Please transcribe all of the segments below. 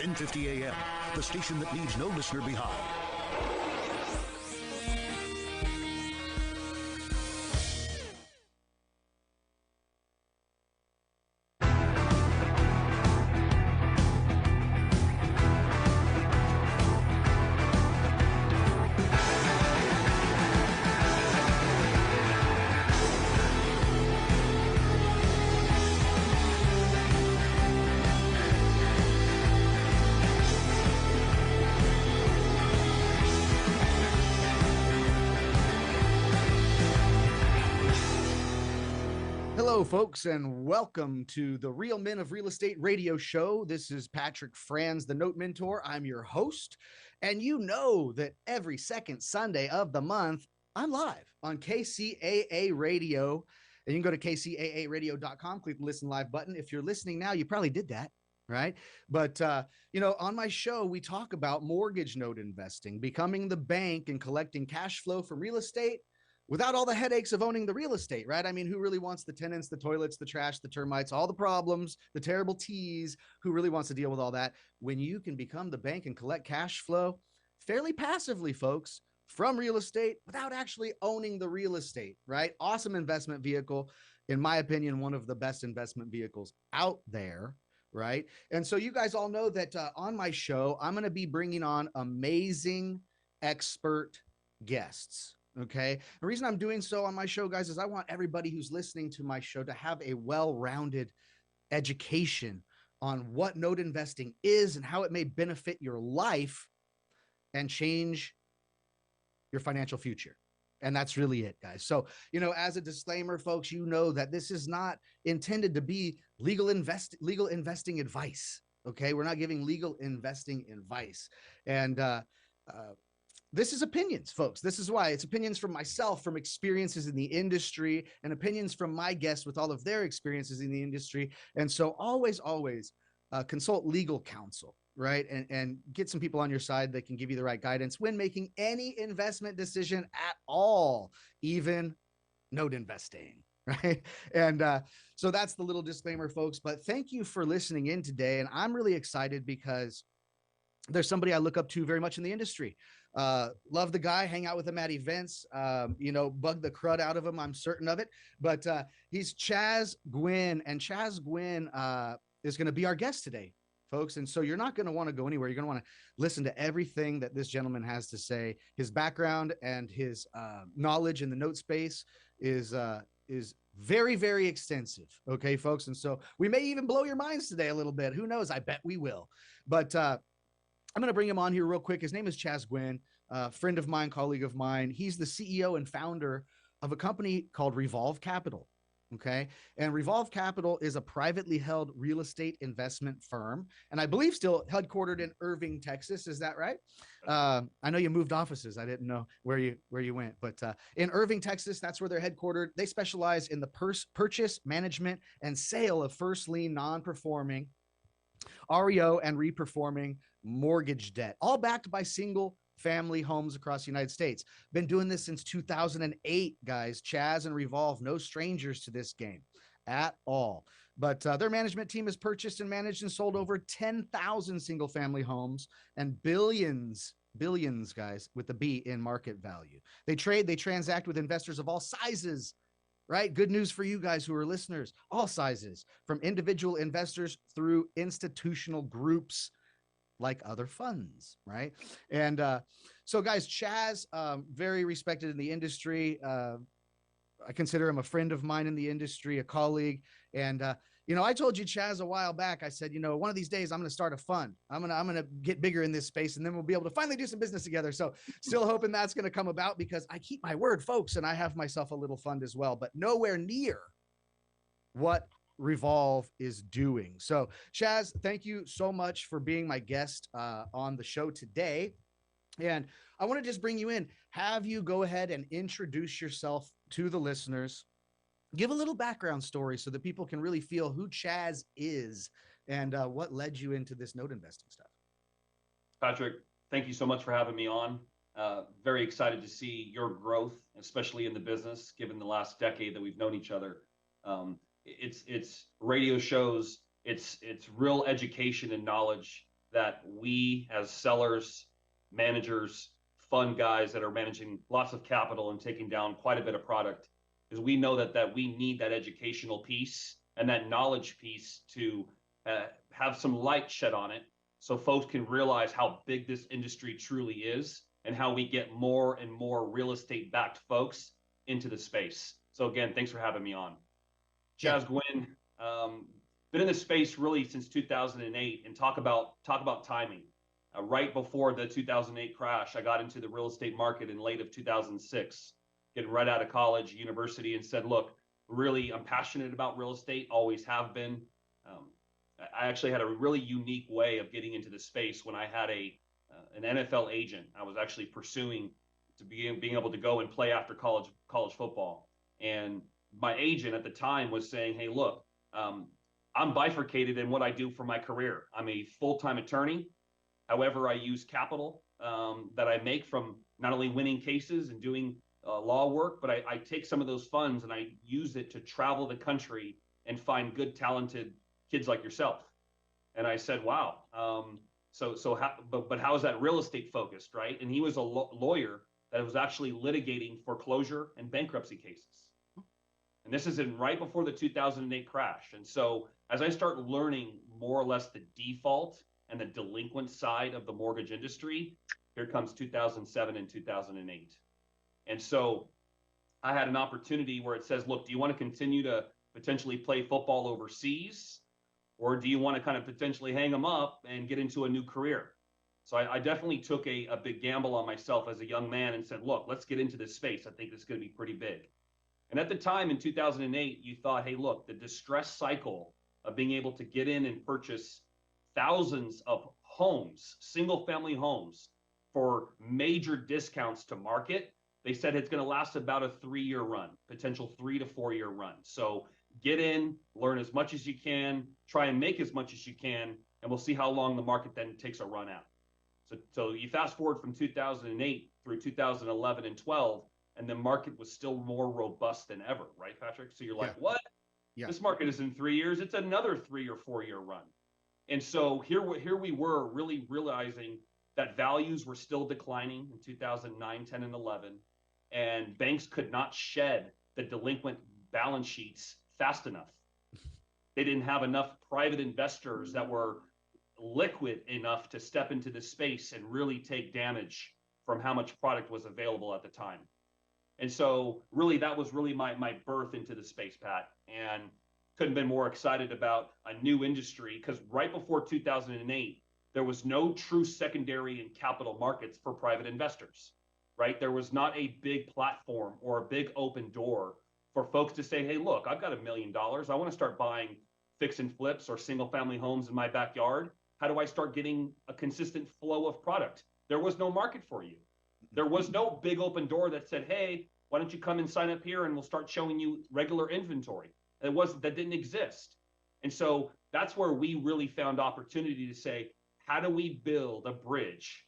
1050 AM, the station that leaves no listener behind. Hello, folks, and welcome to the Real Men of Real Estate radio show. This is Patrick Franz, the Note Mentor. I'm your host, and you know that every second Sunday of the month, I'm live on KCAA Radio, and you can go to kcaaradio.com, click the listen live button. If you're listening now, you probably did that, right? But, on my show, we talk about mortgage note investing, becoming the bank and collecting cash flow from real estate without all the headaches of owning the real estate, right? I mean, who really wants the tenants, the toilets, the trash, the termites, all the problems, the terrible teas? Who really wants to deal with all that when you can become the bank and collect cash flow fairly passively, folks, from real estate without actually owning the real estate, right? Awesome investment vehicle. In my opinion, one of the best investment vehicles out there, right? And so you guys all know that on my show, I'm going to be bringing on amazing expert guests. Okay. The reason I'm doing so on my show, guys, is I want everybody who's listening to my show to have a well-rounded education on what note investing is and how it may benefit your life and change your financial future. And that's really it, guys. So, as a disclaimer, folks, you know that this is not intended to be legal investing advice. Okay. We're not giving legal investing advice. And, this is opinions, folks. This is why it's opinions from myself, from experiences in the industry, and opinions from my guests with all of their experiences in the industry. And so always consult legal counsel, right? And get some people on your side that can give you the right guidance when making any investment decision at all, even note investing. Right. And so that's the little disclaimer, folks. But thank you for listening in today. And I'm really excited because there's somebody I look up to very much in the industry. Love the guy, hang out with him at events, bug the crud out of him. I'm certain of it. But he's Chaz Gwynn, and Chaz Gwynn is going to be our guest today, folks. And so you're not going to want to go anywhere. You're going to want to listen to everything that this gentleman has to say. His background and his knowledge in the note space is very, very extensive. Okay, folks. And so we may even blow your minds today a little bit. Who knows? I bet we will. But I'm going to bring him on here real quick. His name is Chaz Gwynn, friend of mine, colleague of mine. He's the CEO and founder of a company called Revolve Capital. Okay. And Revolve Capital is a privately held real estate investment firm. And I believe still headquartered in Irving, Texas. Is that right? I know you moved offices. I didn't know where you went, but in Irving, Texas, that's where they're headquartered. They specialize in the purchase, management, and sale of first lien non-performing REO and reperforming mortgage debt, all backed by single family homes across the United States. Been doing this since 2008, guys. Chaz and Revolve, no strangers to this game at all. But their management team has purchased and managed and sold over 10,000 single family homes and billions, guys, with the B in market value. They transact with investors of all sizes. Right? Good news for you guys who are listeners, all sizes, from individual investors through institutional groups like other funds, right? And so, guys, Chaz, very respected in the industry. I consider him a friend of mine in the industry, a colleague. And, I told you, Chaz, a while back, I said, one of these days I'm going to start a fund. I'm going to get bigger in this space, and then we'll be able to finally do some business together. So still hoping that's going to come about, because I keep my word, folks, and I have myself a little fund as well, but nowhere near what Revolve is doing. So Chaz, thank you so much for being my guest on the show today. And I want to just bring you in, have you go ahead and introduce yourself to the listeners. Give a little background story so that people can really feel who Chaz is and what led you into this note investing stuff. Patrick, thank you so much for having me on. Very excited to see your growth, especially in the business, given the last decade that we've known each other. It's radio shows, it's real education and knowledge that we as sellers, managers, fund guys that are managing lots of capital and taking down quite a bit of product, is we know that we need that educational piece and that knowledge piece to have some light shed on it so folks can realize how big this industry truly is and how we get more and more real estate backed folks into the space. So again, thanks for having me on. Chaz Gwynn, been in this space really since 2008, and talk about timing. Right before the 2008 crash, I got into the real estate market in late of 2006, getting right out of college, university, and said, look, really, I'm passionate about real estate, always have been. I actually had a really unique way of getting into the space when I had an NFL agent. I was actually pursuing to being able to go and play after college football. And my agent at the time was saying, hey, look, I'm bifurcated in what I do for my career. I'm a full-time attorney. However, I use capital that I make from not only winning cases and doing law work, but I take some of those funds and I use it to travel the country and find good, talented kids like yourself. And I said, wow. But how is that real estate focused, right? And he was a lawyer that was actually litigating foreclosure and bankruptcy cases. And this is right before the 2008 crash. And so as I start learning more or less the default and the delinquent side of the mortgage industry, here comes 2007 and 2008. And so I had an opportunity where it says, look, do you want to continue to potentially play football overseas? Or do you want to kind of potentially hang them up and get into a new career? So I definitely took a big gamble on myself as a young man and said, look, let's get into this space. I think this is going to be pretty big. And at the time in 2008, you thought, hey, look, the distress cycle of being able to get in and purchase thousands of homes, single family homes for major discounts to market, they said it's going to last about a 3-year run, potential 3 to 4 year run. So get in, learn as much as you can, try and make as much as you can, and we'll see how long the market then takes a run out. So you fast forward from 2008 through 2011 and 12, and the market was still more robust than ever, right, Patrick? So you're like, what? Yeah. This market is in 3 years. It's another 3 or 4 year run. And so here we were really realizing that values were still declining in 2009, 10, and 11, and banks could not shed the delinquent balance sheets fast enough. They didn't have enough private investors that were liquid enough to step into this space and really take damage from how much product was available at the time. And so really that was really my birth into the space, Pat, and couldn't have been more excited about a new industry, because right before 2008, there was no true secondary and capital markets for private investors, right? There was not a big platform or a big open door for folks to say, hey, look, I've got $1 million. I want to start buying fix and flips or single family homes in my backyard. How do I start getting a consistent flow of product? There was no market for you. There was no big open door that said, hey, why don't you come and sign up here and we'll start showing you regular inventory. That didn't exist. And so that's where we really found opportunity to say, how do we build a bridge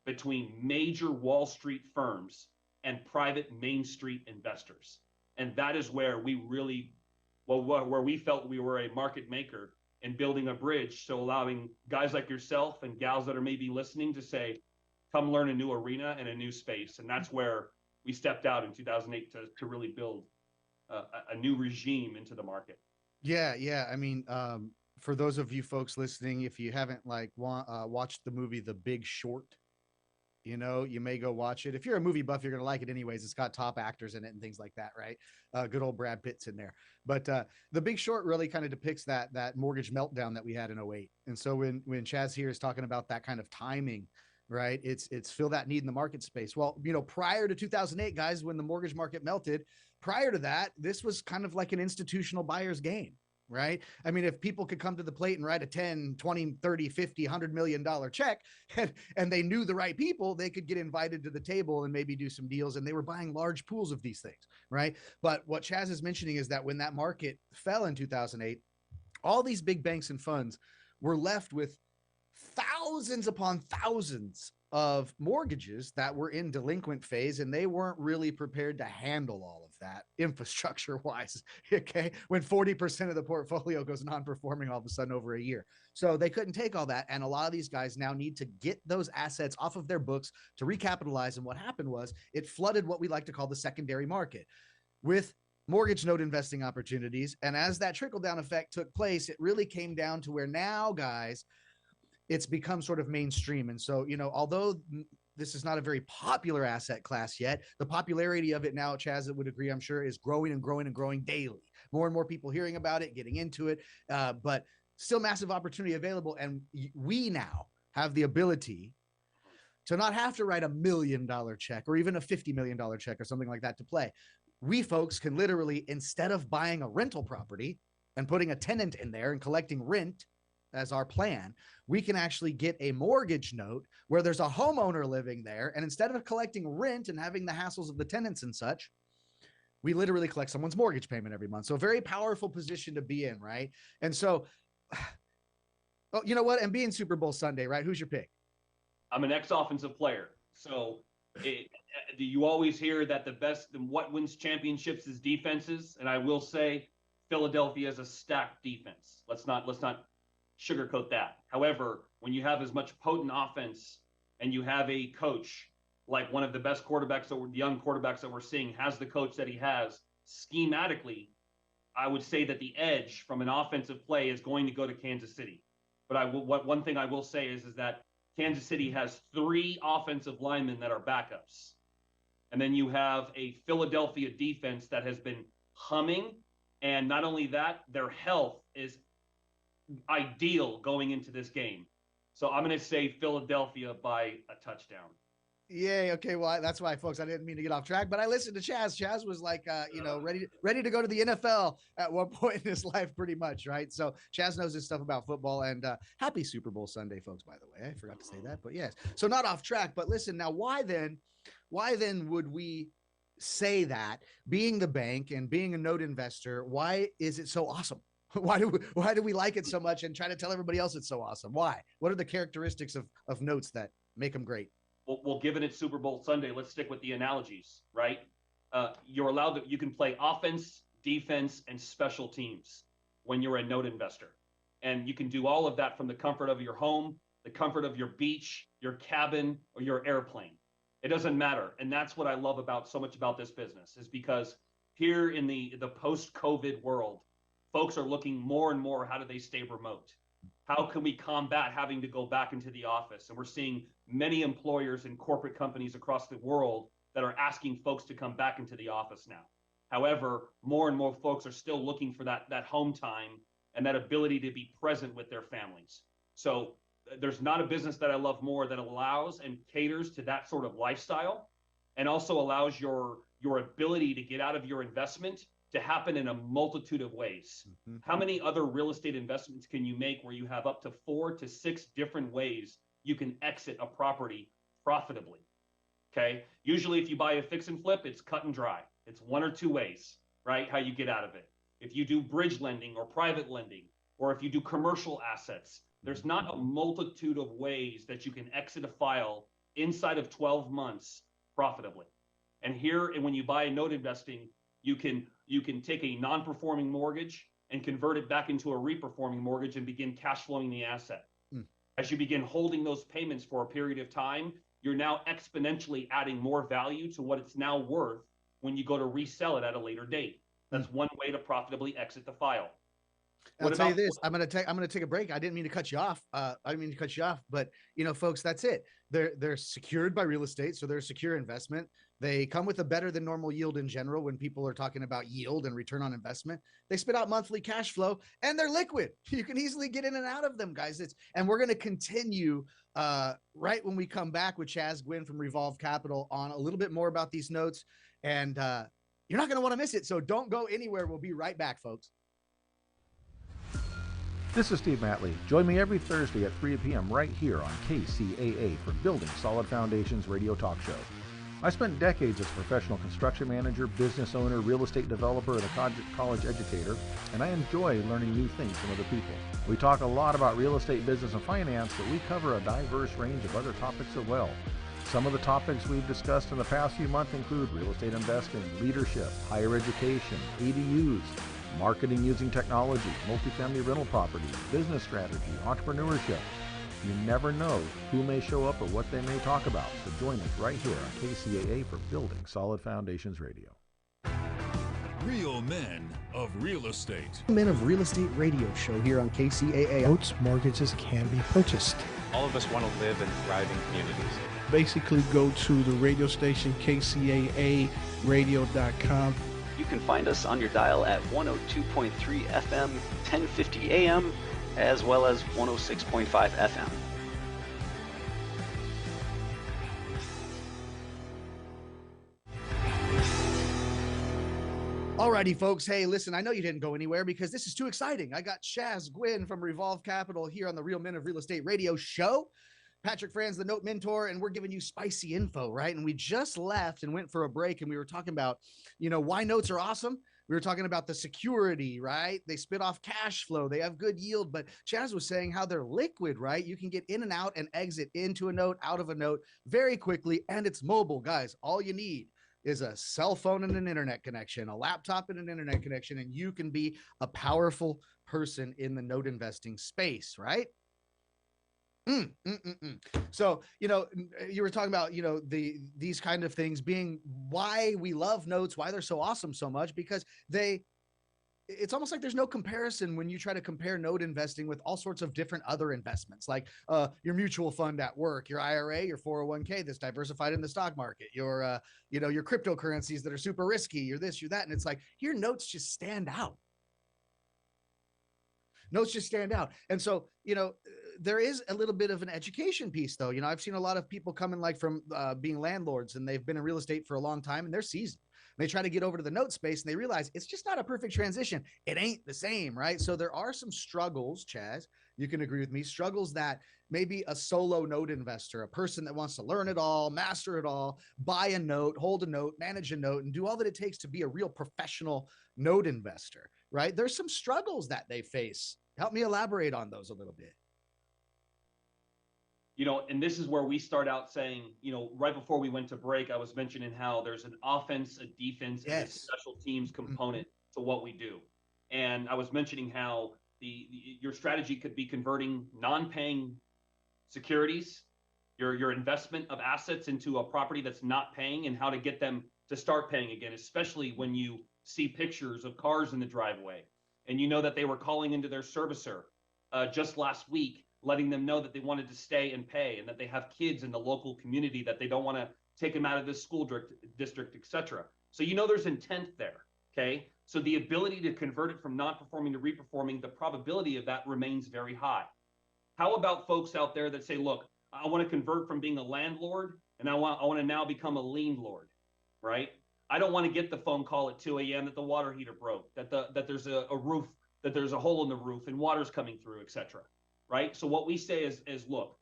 between major Wall Street firms and private Main Street investors? And that is where we really, where we felt we were a market maker in building a bridge. So allowing guys like yourself and gals that are maybe listening to say, come learn a new arena and a new space. And that's where we stepped out in 2008 to really build a new regime into the market. Yeah. I mean, for those of you folks listening, if you haven't watched the movie The Big Short, you may go watch it. If you're a movie buff, you're going to like it anyways. It's got top actors in it and things like that, right? Good old Brad Pitt's in there. But The Big Short really kind of depicts that mortgage meltdown that we had in 2008. And so when Chaz here is talking about that kind of timing, right, it's fill that need in the market space. Well, prior to 2008, guys, when the mortgage market melted, prior to that, this was kind of like an institutional buyer's game. Right. I mean, if people could come to the plate and write a 10, 20, 30, 50, $100 million check and they knew the right people, they could get invited to the table and maybe do some deals. And they were buying large pools of these things. Right. But what Chaz is mentioning is that when that market fell in 2008, all these big banks and funds were left with thousands upon thousands of mortgages that were in delinquent phase, and they weren't really prepared to handle all of that infrastructure wise. Okay. When 40% of the portfolio goes non-performing all of a sudden over a year. So they couldn't take all that. And a lot of these guys now need to get those assets off of their books to recapitalize. And what happened was it flooded what we like to call the secondary market with mortgage note investing opportunities. And as that trickle down effect took place, it really came down to where now, guys, it's become sort of mainstream. And so, although this is not a very popular asset class yet, the popularity of it now, Chaz would agree, I'm sure, is growing and growing and growing daily. More and more people hearing about it, getting into it, but still massive opportunity available. And we now have the ability to not have to write $1 million check or even a $50 million check or something like that to play. We folks can literally, instead of buying a rental property and putting a tenant in there and collecting rent as our plan, we can actually get a mortgage note where there's a homeowner living there. And instead of collecting rent and having the hassles of the tenants and such, we literally collect someone's mortgage payment every month. So a very powerful position to be in, right? And so, oh, you know what? And being Super Bowl Sunday, right? Who's your pick? I'm an ex-offensive player. So you always hear that the best, what wins championships is defenses. And I will say Philadelphia is a stacked defense. Let's not sugarcoat that. However, when you have as much potent offense and you have a coach like one of the best quarterbacks, young quarterbacks that we're seeing, has the coach that he has, schematically, I would say that the edge from an offensive play is going to go to Kansas City. But one thing I will say is that Kansas City has 3 offensive linemen that are backups. And then you have a Philadelphia defense that has been humming. And not only that, their health is ideal going into this game. So I'm going to say Philadelphia by a touchdown. Yay. Okay. Well, that's why, folks, I didn't mean to get off track, but I listened to Chaz. Chaz was like, ready to go to the NFL at one point in his life, pretty much. Right. So Chaz knows his stuff about football, and happy Super Bowl Sunday, folks, by the way. I forgot to say that, but yes. So not off track, but listen, now, why then would we say that, being the bank and being a note investor, why is it so awesome? Why do we like it so much and try to tell everybody else it's so awesome? Why? What are the characteristics of notes that make them great? Well, given it's Super Bowl Sunday, let's stick with the analogies, right? You can play offense, defense, and special teams when you're a note investor. And you can do all of that from the comfort of your home, the comfort of your beach, your cabin, or your airplane. It doesn't matter. And that's what I love so much about this business, is because here in the post-COVID world, folks are looking more and more, how do they stay remote? How can we combat having to go back into the office? And we're seeing many employers and corporate companies across the world that are asking folks to come back into the office now. However, more and more folks are still looking for that home time and that ability to be present with their families. So there's not a business that I love more that allows and caters to that sort of lifestyle, and also allows your ability to get out of your investment to happen in a multitude of ways. Mm-hmm. How many other real estate investments can you make where you have up to 4 to 6 different ways you can exit a property profitably? Okay. Usually if you buy a fix and flip, it's cut and dry. It's 1 or 2 ways, right? How you get out of it. If you do bridge lending or private lending, or if you do commercial assets, there's not a multitude of ways that you can exit a file inside of 12 months profitably. And here, and when you buy note investing, you can take a non-performing mortgage and convert it back into a re-performing mortgage and begin cash flowing the asset. As you begin holding those payments for a period of time, you're now exponentially adding more value to what it's now worth when you go to resell it at a later date. That's one way to profitably exit the file. I'll tell you this, I'm going to take a break. I didn't mean to cut you off. But folks, that's it. They're secured by real estate. So they're a secure investment. They come with a better than normal yield in general. When people are talking about yield and return on investment, they spit out monthly cash flow, and they're liquid. You can easily get in and out of them, guys. And we're going to continue right when we come back with Chaz Gwynn from Revolve Capital on a little bit more about these notes. And you're not going to want to miss it. So don't go anywhere. We'll be right back, folks. This is Steve Matley. Join me every Thursday at 3 p.m. right here on KCAA for Building Solid Foundations radio talk show. I spent decades as a professional construction manager, business owner, real estate developer, and a college educator, and I enjoy learning new things from other people. We talk a lot about real estate, business, and finance, but we cover a diverse range of other topics as well. Some of the topics we've discussed in the past few months include real estate investing, leadership, higher education, ADUs, marketing using technology, multifamily rental properties, business strategy, entrepreneurship. You never know who may show up or what they may talk about. So join us right here on KCAA for Building Solid Foundations Radio. Real Men of Real Estate. Men of Real Estate Radio show here on KCAA. Boats, mortgages can be purchased. All of us want to live in thriving communities. Basically, go to the radio station, KCAA radio.com. You can find us on your dial at 102.3 FM, 1050 AM, as well as 106.5 FM. Alrighty, folks. Hey, listen, I know you didn't go anywhere because this is too exciting. I got Chaz Gwynn from Revolve Capital here on the Real Men of Real Estate Radio show. Patrick Franz, the Note Mentor, and we're giving you spicy info, right? And we just left and went for a break, and we were talking about, why notes are awesome. We were talking about the security, right? They spit off cash flow. They have good yield, but Chaz was saying how they're liquid, right? You can get in and out and exit into a note, out of a note very quickly, and it's mobile, guys. All you need is a cell phone and an internet connection, a laptop and an internet connection, and you can be a powerful person in the note investing space, right? So, you were talking about, these kind of things being why we love notes, why they're so awesome so much, because it's almost like there's no comparison when you try to compare note investing with all sorts of different other investments, like your mutual fund at work, your IRA, your 401k that's diversified in the stock market, your cryptocurrencies that are super risky, your this, your that. And it's like your notes just stand out. Notes just stand out. And so, there is a little bit of an education piece, though. I've seen a lot of people coming from being landlords, and they've been in real estate for a long time, and they're seasoned. They try to get over to the note space, and they realize it's just not a perfect transition. It ain't the same, right? So there are some struggles, Chaz, you can agree with me, struggles that maybe a solo note investor, a person that wants to learn it all, master it all, buy a note, hold a note, manage a note, and do all that it takes to be a real professional note investor, right? There's some struggles that they face. Help me elaborate on those a little bit. And this is where we start out saying, right before we went to break, I was mentioning how there's an offense, a defense, and a special teams component to what we do. And I was mentioning how your strategy could be converting non-paying securities, your investment of assets into a property that's not paying, and how to get them to start paying again, especially when you see pictures of cars in the driveway. And that they were calling into their servicer just last week, letting them know that they wanted to stay and pay, and that they have kids in the local community that they don't want to take them out of this school district, et cetera. So there's intent there, okay? So the ability to convert it from non-performing to reperforming, the probability of that remains very high. How about folks out there that say, look, I want to convert from being a landlord, and I want to now become a lien lord, right? I don't want to get the phone call at 2 a.m. that the water heater broke, that there's a roof, that there's a hole in the roof and water's coming through, et cetera. Right? So what we say is, look,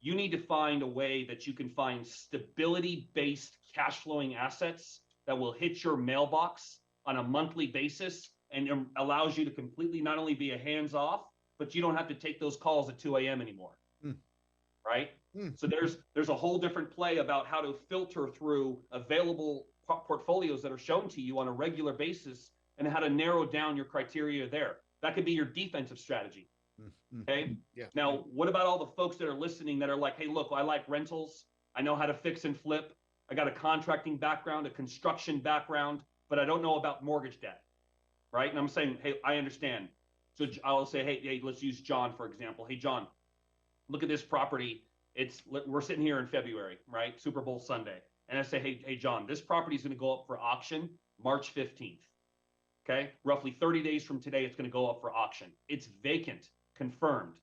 you need to find a way that you can find stability-based cash flowing assets that will hit your mailbox on a monthly basis and allows you to completely not only be a hands-off, but you don't have to take those calls at 2 a.m. anymore. Right? So there's a whole different play about how to filter through available portfolios that are shown to you on a regular basis and how to narrow down your criteria there. That could be your defensive strategy. Okay. Yeah. Now, what about all the folks that are listening that are like, hey, look, I like rentals. I know how to fix and flip. I got a contracting background, a construction background, but I don't know about mortgage debt. Right. And I'm saying, hey, I understand. So I'll say, hey, let's use John, for example. Hey, John, look at this property. We're sitting here in February, right? Super Bowl Sunday. And I say, hey, John, this property is going to go up for auction March 15th. Okay. Roughly 30 days from today, it's going to go up for auction. It's vacant. Confirmed.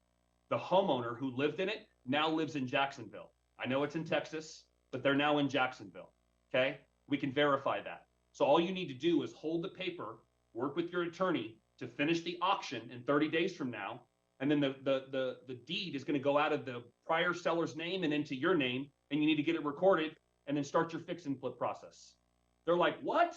The homeowner who lived in it now lives in Jacksonville. I know it's in Texas, but they're now in Jacksonville. Okay. We can verify that. So all you need to do is hold the paper, work with your attorney to finish the auction in 30 days from now. And then the deed is going to go out of the prior seller's name and into your name, and you need to get it recorded and then start your fix and flip process. They're like, what?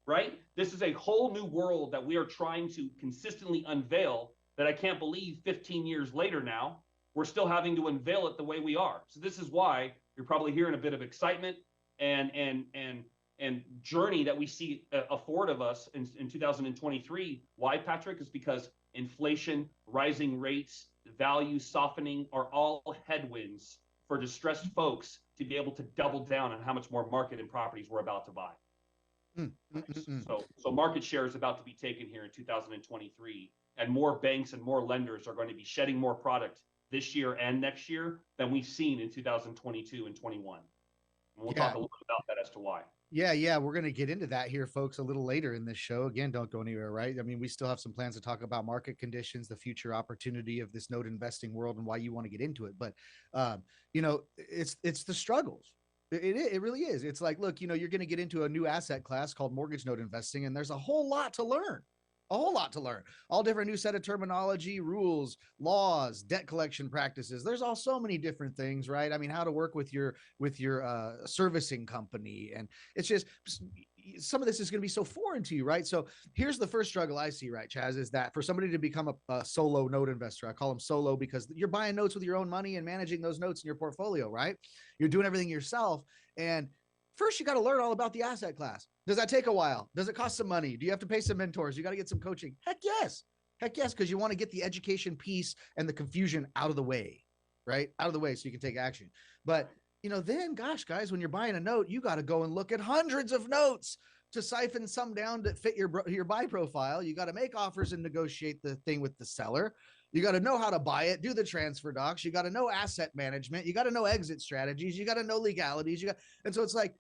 Right? This is a whole new world that we are trying to consistently unveil that I can't believe 15 years later now we're still having to unveil it the way we are. So this is why you're probably hearing a bit of excitement and journey that we see afford of us in 2023. Why, Patrick? Is because inflation, rising rates, value softening are all headwinds for distressed folks to be able to double down on how much more market and properties we're about to buy. So market share is about to be taken here in 2023, and more banks and more lenders are going to be shedding more product this year and next year than we've seen in 2022 and 21. And we'll talk a little bit about that as to why. Yeah, we're going to get into that here, folks, a little later in this show. Again, don't go anywhere, right? I mean, we still have some plans to talk about market conditions, the future opportunity of this note investing world, and why you want to get into it. But, it's the struggles. It really is. It's like, look, you're going to get into a new asset class called mortgage note investing, and there's a whole lot to learn. All different new set of terminology, rules, laws, debt collection practices. There's all so many different things, right? I mean, how to work with your servicing company. And it's just, some of this is going to be so foreign to you, right? So here's the first struggle I see, right, Chaz, is that for somebody to become a solo note investor, I call them solo because you're buying notes with your own money and managing those notes in your portfolio, right? You're doing everything yourself. And first, you got to learn all about the asset class. Does that take a while? Does it cost some money? Do you have to pay some mentors? You got to get some coaching? Heck yes, because you want to get the education piece and the confusion out of the way, right? Out of the way so you can take action. But, then, gosh, guys, when you're buying a note, you got to go and look at hundreds of notes to siphon some down to fit your buy profile. You got to make offers and negotiate the thing with the seller. You got to know how to buy it, do the transfer docs. You got to know asset management. You got to know exit strategies. You got to know legalities. And so it's like,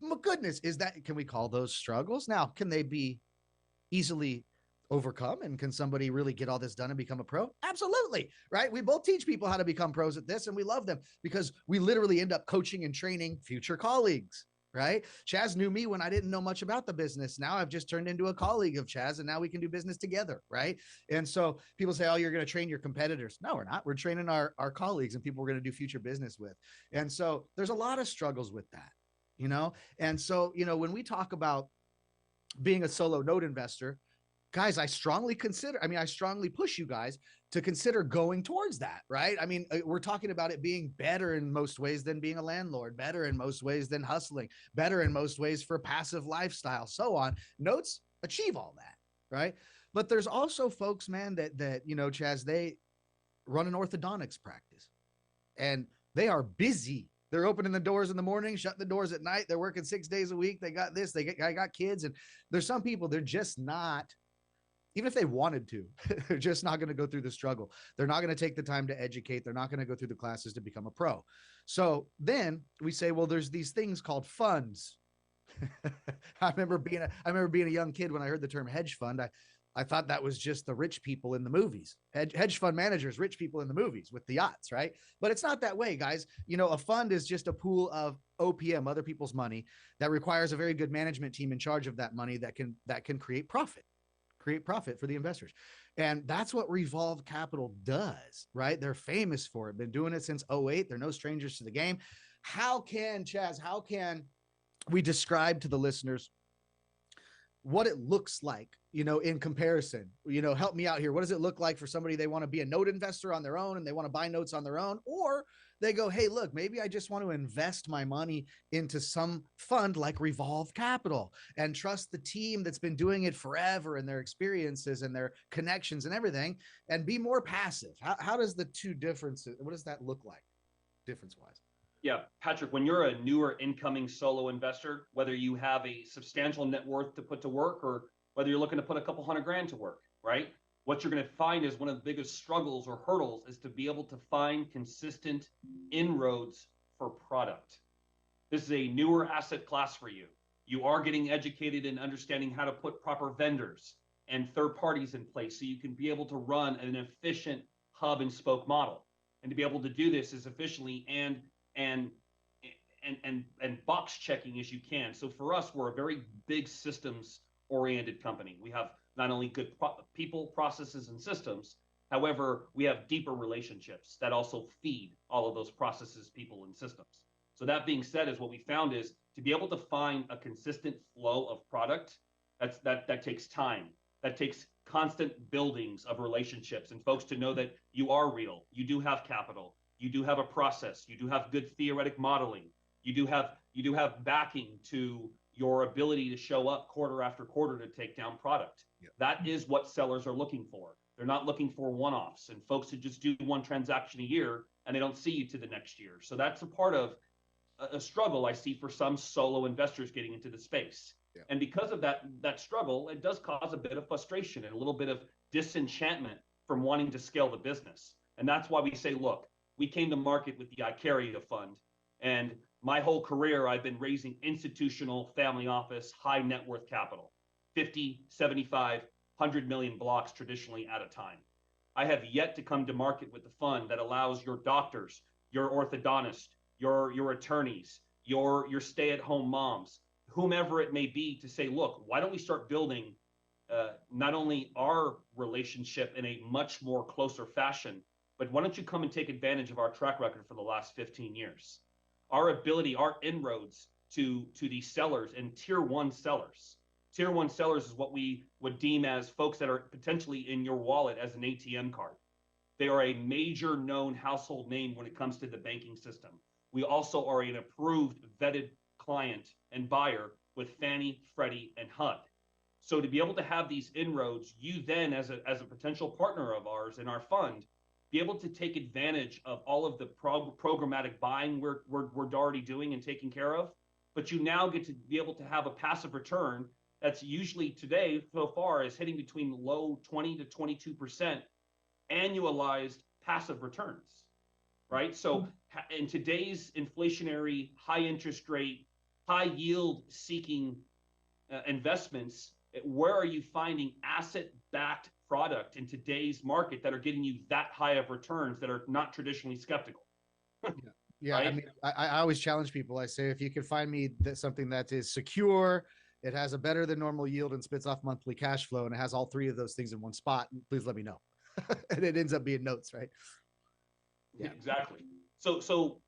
my goodness, can we call those struggles? Now, can they be easily overcome? And can somebody really get all this done and become a pro? Absolutely. Right. We both teach people how to become pros at this, and we love them because we literally end up coaching and training future colleagues. Right. Chaz knew me when I didn't know much about the business. Now I've just turned into a colleague of Chaz, and now we can do business together. Right. And so people say, oh, you're going to train your competitors. No, we're not. We're training our colleagues and people we're going to do future business with. And so there's a lot of struggles with that. And so, when we talk about being a solo note investor, guys, I strongly push you guys to consider going towards that, right? I mean, we're talking about it being better in most ways than being a landlord, better in most ways than hustling, better in most ways for passive lifestyle, so on. Notes achieve all that, right? But there's also folks, man, that Chaz, they run an orthodontics practice and they are busy. They're opening the doors in the morning, shutting the doors at night. They're working 6 days a week. They got this, I got kids. And there's some people, they're just not, even if they wanted to, they're just not going to go through the struggle. They're not going to take the time to educate. They're not going to go through the classes to become a pro. So then we say, well, there's these things called funds. I remember being a young kid when I heard the term hedge fund. I thought that was just the rich people in the movies, hedge fund managers, rich people in the movies with the yachts, right? But it's not that way, guys. A fund is just a pool of OPM, other people's money, that requires a very good management team in charge of that money that can create profit for the investors. And that's what Revolve Capital does, right? They're famous for it. Been doing it since 2008. They're no strangers to the game. How can we describe to the listeners what it looks like, in comparison? Help me out here. What does it look like for somebody, they want to be a note investor on their own and they want to buy notes on their own, or they go, hey, look, maybe I just want to invest my money into some fund like Revolve Capital and trust the team that's been doing it forever and their experiences and their connections and everything, and be more passive. How does the two differences, what does that look like difference wise? Yeah, Patrick, when you're a newer incoming solo investor, whether you have a substantial net worth to put to work or whether you're looking to put a couple $100,000 to work, right? What you're going to find is one of the biggest struggles or hurdles is to be able to find consistent inroads for product. This is a newer asset class for you. You are getting educated in understanding how to put proper vendors and third parties in place so you can be able to run an efficient hub and spoke model. And to be able to do this as efficiently and box checking as you can. So for us, we're a very big systems oriented company. We have not only good people, processes, and systems, however, we have deeper relationships that also feed all of those processes, people, and systems. So that being said, is what we found is to be able to find a consistent flow of product, that takes time. that takes constant buildings of relationships and folks to know that you are real. You do have capital. You do have a process. You do have good theoretic modeling. You do have backing to your ability to show up quarter after quarter to take down product. Yep. That is what sellers are looking for. They're not looking for one-offs and folks who just do one transaction a year and they don't see you to the next year. So that's a part of a struggle I see for some solo investors getting into the space. Yeah. And because of that struggle, it does cause a bit of frustration and a little bit of disenchantment from wanting to scale the business. And that's why we say, look, we came to market with the Icaria Fund. And my whole career, I've been raising institutional family office, high net worth capital, 50, 75, 100 million blocks traditionally at a time. I have yet to come to market with the fund that allows your doctors, your orthodontist, your attorneys, your stay-at-home moms, whomever it may be, to say, look, why don't we start building not only our relationship in a much more closer fashion, but why don't you come and take advantage of our track record for the last 15 years? Our ability, our inroads to these sellers and tier one sellers. Tier one sellers is what we would deem as folks that are potentially in your wallet as an ATM card. They are a major known household name when it comes to the banking system. We also are an approved, vetted client and buyer with Fannie, Freddie, and HUD. So to be able to have these inroads, you then as a potential partner of ours in our fund, be able to take advantage of all of the programmatic buying we're already doing and taking care of, but you now get to be able to have a passive return that's usually today so far is hitting between low 20 to 22% annualized passive returns, right? So in today's inflationary, high interest rate, high yield seeking investments, where are you finding asset-backed product in today's market that are getting you that high of returns that are not traditionally skeptical? Yeah. Right? I mean, I always challenge people. I say, if you can find me something that is secure, it has a better than normal yield and spits off monthly cash flow, and it has all three of those things in one spot, please let me know. And it ends up being notes, right? Yeah, exactly. So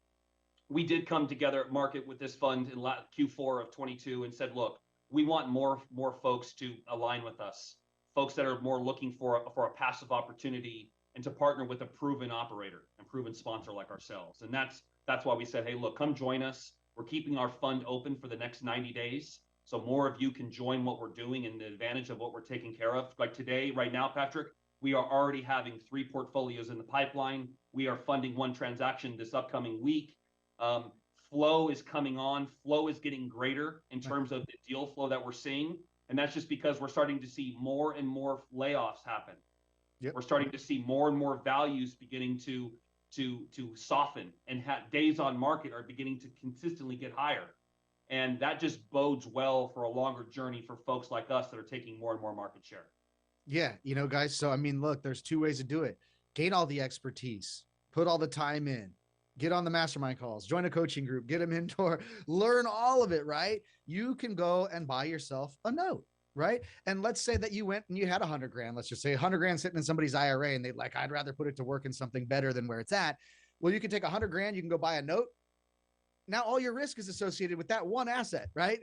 we did come together at market with this fund in Q4 of 22 and said, look, we want more folks to align with us, folks that are more looking for a passive opportunity and to partner with a proven operator and proven sponsor like ourselves. And that's why we said, hey, look, come join us. We're keeping our fund open for the next 90 days. So more of you can join what we're doing and the advantage of what we're taking care of. Like today, right now, Patrick, we are already having 3 portfolios in the pipeline. We are funding 1 transaction this upcoming week. Flow is coming on. Flow is getting greater in terms of the deal flow that we're seeing. And that's just because we're starting to see more and more layoffs happen. Yep. We're starting to see more and more values beginning to soften, and days on market are beginning to consistently get higher. And that just bodes well for a longer journey for folks like us that are taking more and more market share. Yeah. Guys. So, I mean, look, there's 2 ways to do it. Gain all the expertise, put all the time in, get on the mastermind calls, join a coaching group, get a mentor, learn all of it, right? You can go and buy yourself a note, right? And let's say that you went and you had 100 grand, let's just say 100 grand sitting in somebody's IRA, and they'd like, I'd rather put it to work in something better than where it's at. Well, you can take 100 grand, you can go buy a note. Now all your risk is associated with that one asset, right?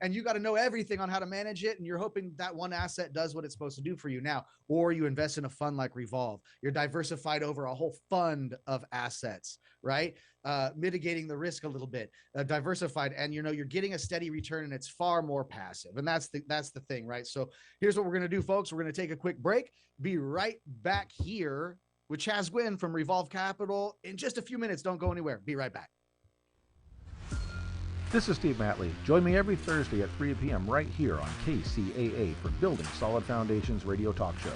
And you got to know everything on how to manage it. And you're hoping that one asset does what it's supposed to do for you now. Or you invest in a fund like Revolve. You're diversified over a whole fund of assets, right? Mitigating the risk a little bit, diversified. And you're getting a steady return, and it's far more passive. And that's the thing, right? So here's what we're going to do, folks. We're going to take a quick break, be right back here with Chaz Gwynn from Revolve Capital in just a few minutes. Don't go anywhere. Be right back. This is Steve Matley. Join me every Thursday at 3 p.m. right here on KCAA for Building Solid Foundations radio talk show.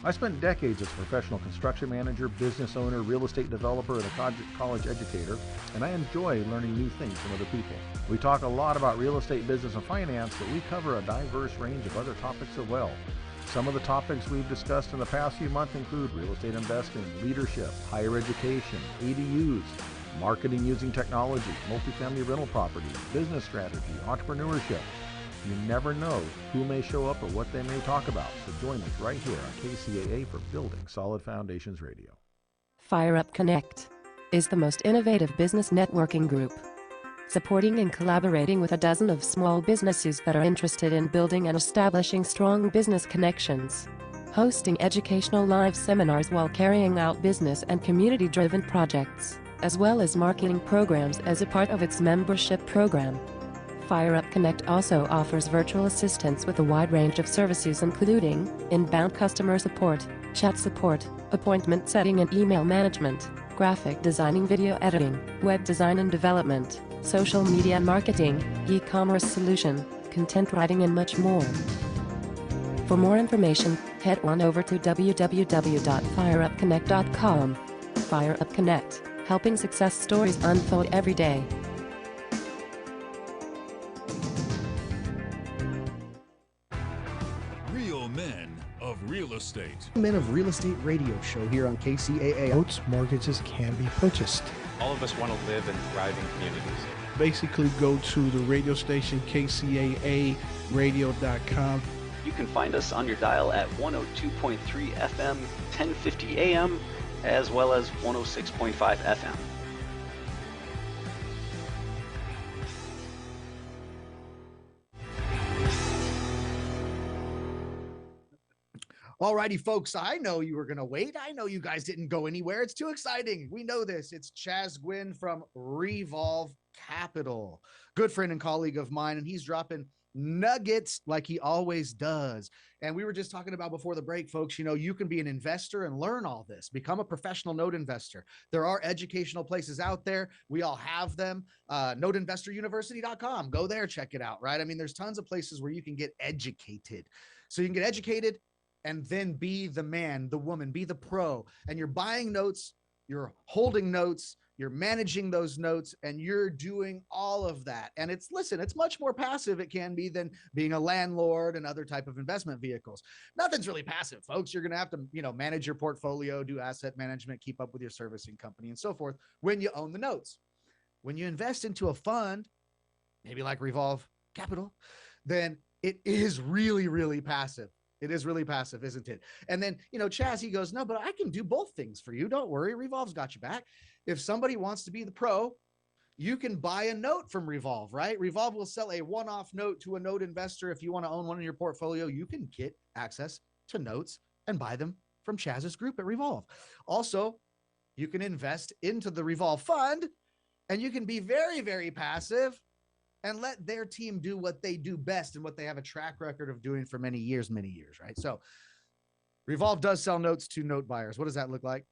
I spent decades as a professional construction manager, business owner, real estate developer, and a college educator, and I enjoy learning new things from other people. We talk a lot about real estate, business, and finance, but we cover a diverse range of other topics as well. Some of the topics we've discussed in the past few months include real estate investing, leadership, higher education, ADUs, marketing using technology, multifamily rental property, business strategy, entrepreneurship. You never know who may show up or what they may talk about. So join us right here on KCAA for Building Solid Foundations Radio. Fire Up Connect is the most innovative business networking group. supporting and collaborating with a dozen of small businesses that are interested in building and establishing strong business connections. Hosting educational live seminars while carrying out business and community-driven projects, as well as marketing programs as a part of its membership program. FireUp Connect also offers virtual assistance with a wide range of services including inbound customer support, chat support, appointment setting and email management, graphic designing, video editing, web design and development, social media marketing, e-commerce solution, content writing and much more. For more information, head on over to www.fireupconnect.com. FireUp Connect, helping success stories unfold every day. Real Men of Real Estate. Men of Real Estate Radio Show here on KCAA. Boats, mortgages can be purchased. All of us want to live in thriving communities. Basically, go to the radio station KCAA radio.com. You can find us on your dial at 102.3 FM, 1050 AM, as well as 106.5 FM. Alrighty, folks, I know you were going to wait. I know you guys didn't go anywhere. It's too exciting. We know this. It's Chaz Gwynn from Revolve Capital, good friend and colleague of mine, and he's dropping nuggets like he always does. And we were just talking about before the break, folks, you know, you can be an investor and learn all this, become a professional note investor. There are educational places out there. We all have them. Noteinvestoruniversity.com. Go there, check it out, right? I mean, there's tons of places where you can get educated. So you can get educated and then be the man, the woman, be the pro. And you're buying notes, you're holding notes, you're managing those notes, and you're doing all of that. And it's, listen, it's much more passive it can be than being a landlord and other type of investment vehicles. Nothing's really passive, folks. You're going to have to, you know, manage your portfolio, do asset management, keep up with your servicing company and so forth when you own the notes. When you invest into a fund, maybe like Revolve Capital, then it is really, really passive. It is really passive, isn't it? And then, you know, Chaz, he goes, no, but I can do both things for you. Don't worry. Revolve's got you back. If somebody wants to be the pro, you can buy a note from Revolve, right? Revolve will sell a one-off note to a note investor. If you want to own one in your portfolio, you can get access to notes and buy them from Chaz's group at Revolve. Also, you can invest into the Revolve fund, and you can be very, very passive and let their team do what they do best and what they have a track record of doing for many years, right? So Revolve does sell notes to note buyers. What does that look like?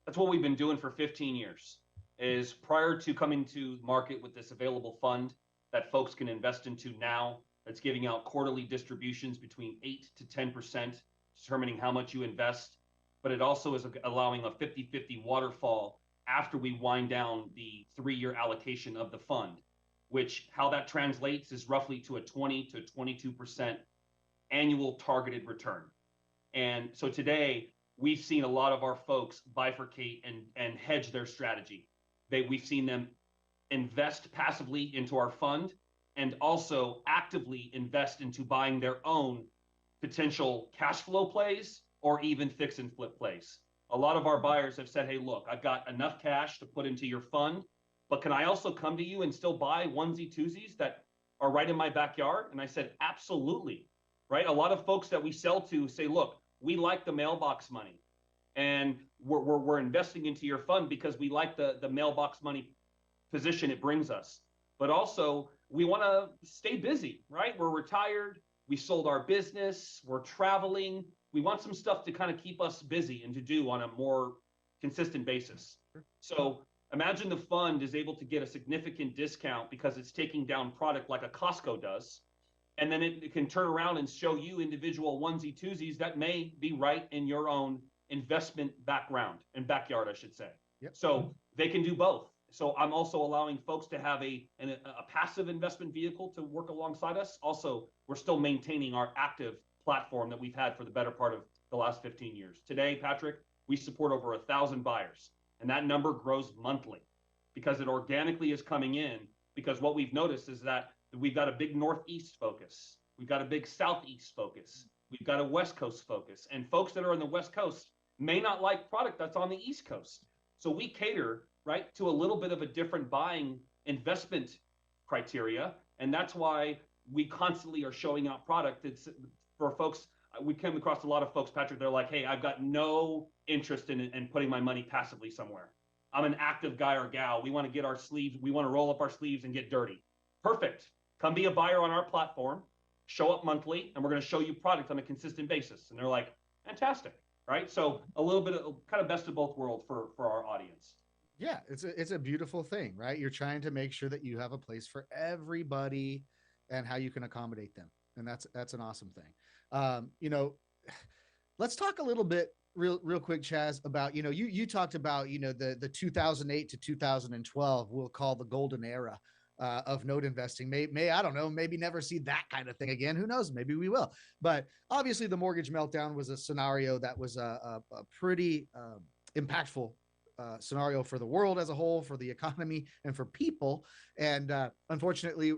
That's what we've been doing for 15 years. Is prior to coming to market with this available fund that folks can invest into now, that's giving out quarterly distributions between 8 to 10%, determining how much you invest. But it also is allowing a 50-50 waterfall after we wind down the 3-year allocation of the fund, which how that translates is roughly to a 20 to 22% annual targeted return. And so today we've seen a lot of our folks bifurcate and hedge their strategy. We've seen them invest passively into our fund and also actively invest into buying their own potential cash flow plays or even fix and flip plays. A lot of our buyers have said, hey, look, I've got enough cash to put into your fund, but can I also come to you and still buy onesie twosies that are right in my backyard? And I said, absolutely, right? A lot of folks that we sell to say, look, we like the mailbox money and we're investing into your fund because we like the mailbox money position it brings us. But also we want to stay busy, right? We're retired. We sold our business. We're traveling. We want some stuff to kind of keep us busy and to do on a more consistent basis. So imagine the fund is able to get a significant discount because it's taking down product like a Costco does. And then it can turn around and show you individual onesie twosies that may be right in your own investment background and backyard, I should say. Yep. So they can do both. So I'm also allowing folks to have a passive investment vehicle to work alongside us. Also, we're still maintaining our active platform that we've had for the better part of the last 15 years. Today, Patrick, we support over 1,000 buyers, and that number grows monthly because it organically is coming in, because what we've noticed is that we've got a big Northeast focus. We've got a big Southeast focus. We've got a West Coast focus, and folks that are on the West Coast may not like product that's on the East Coast. So we cater right, to a little bit of a different buying investment criteria. And that's why we constantly are showing out product. It's for folks. We came across a lot of folks, Patrick, they're like, hey, I've got no interest in putting my money passively somewhere. I'm an active guy or gal. We want to get our sleeves, we want to roll up our sleeves and get dirty. Perfect. Come be a buyer on our platform, show up monthly, and we're going to show you product on a consistent basis. And they're like, fantastic, right? So a little bit of kind of best of both worlds for our audience. Yeah, it's a beautiful thing, right? You're trying to make sure that you have a place for everybody and how you can accommodate them. And that's an awesome thing. Let's talk a little bit real quick, Chaz, about, you talked about, the 2008 to 2012, we'll call the golden era of note investing. I don't know, maybe never see that kind of thing again. Who knows? Maybe we will. But obviously the mortgage meltdown was a scenario that was a pretty impactful scenario for the world as a whole, for the economy, and for people. And unfortunately,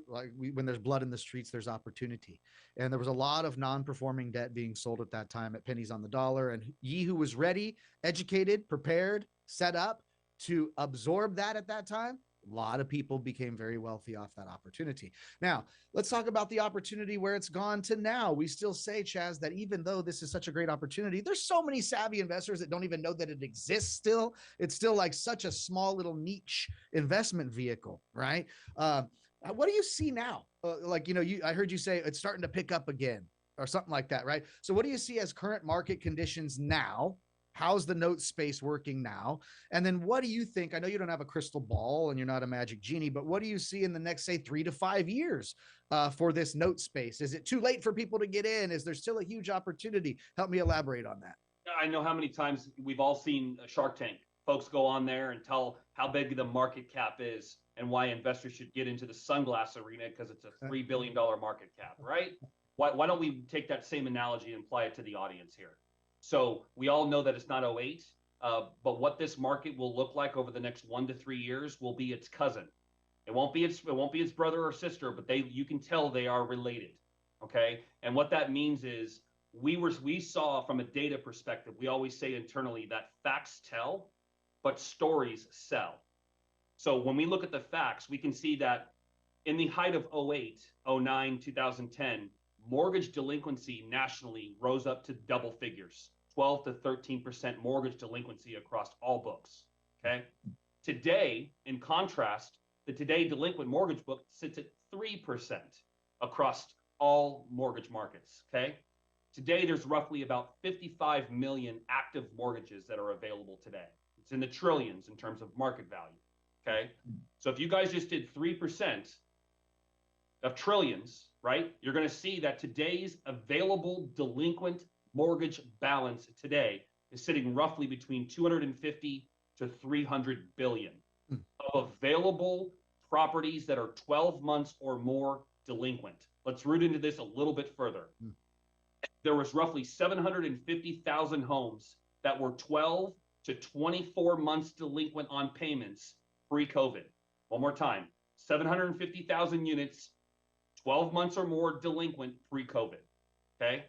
when there's blood in the streets, there's opportunity. And there was a lot of non-performing debt being sold at that time at pennies on the dollar. And ye who was ready, educated, prepared, set up to absorb that at that time, a lot of people became very wealthy off that opportunity. Now, let's talk about the opportunity where it's gone to now. We still say, Chaz, that even though this is such a great opportunity, there's so many savvy investors that don't even know that it exists still. It's still like such a small little niche investment vehicle, right? What do you see now? I heard you say it's starting to pick up again or something like that, right? So what do you see as current market conditions now? How's the note space working now? And then what do you think? I know you don't have a crystal ball and you're not a magic genie, but what do you see in the next, say, 3 to 5 years for this note space? Is it too late for people to get in? Is there still a huge opportunity? Help me elaborate on that. I know how many times we've all seen Shark Tank. Folks go on there and tell how big the market cap is and why investors should get into the sunglass arena because it's a $3 billion market cap, right? Why don't we take that same analogy and apply it to the audience here? So we all know that it's not 08, but what this market will look like over the next 1 to 3 years will be its cousin. It won't be its brother or sister, but you can tell they are related. Okay, and what that means is we saw from a data perspective. We always say internally that facts tell, but stories sell. So when we look at the facts, we can see that in the height of 08, 09, 2010, mortgage delinquency nationally rose up to double figures. 12 to 13% mortgage delinquency across all books, okay? Today, in contrast, the today delinquent mortgage book sits at 3% across all mortgage markets, okay? Today, there's roughly about 55 million active mortgages that are available today. It's in the trillions in terms of market value, okay? So if you guys just did 3% of trillions, right, you're gonna see that today's available delinquent mortgage balance today is sitting roughly between 250 to 300 billion of available properties that are 12 months or more delinquent. Let's root into this a little bit further. There was roughly 750,000 homes that were 12 to 24 months delinquent on payments pre-COVID. One more time, 750,000 units, 12 months or more delinquent pre-COVID, okay?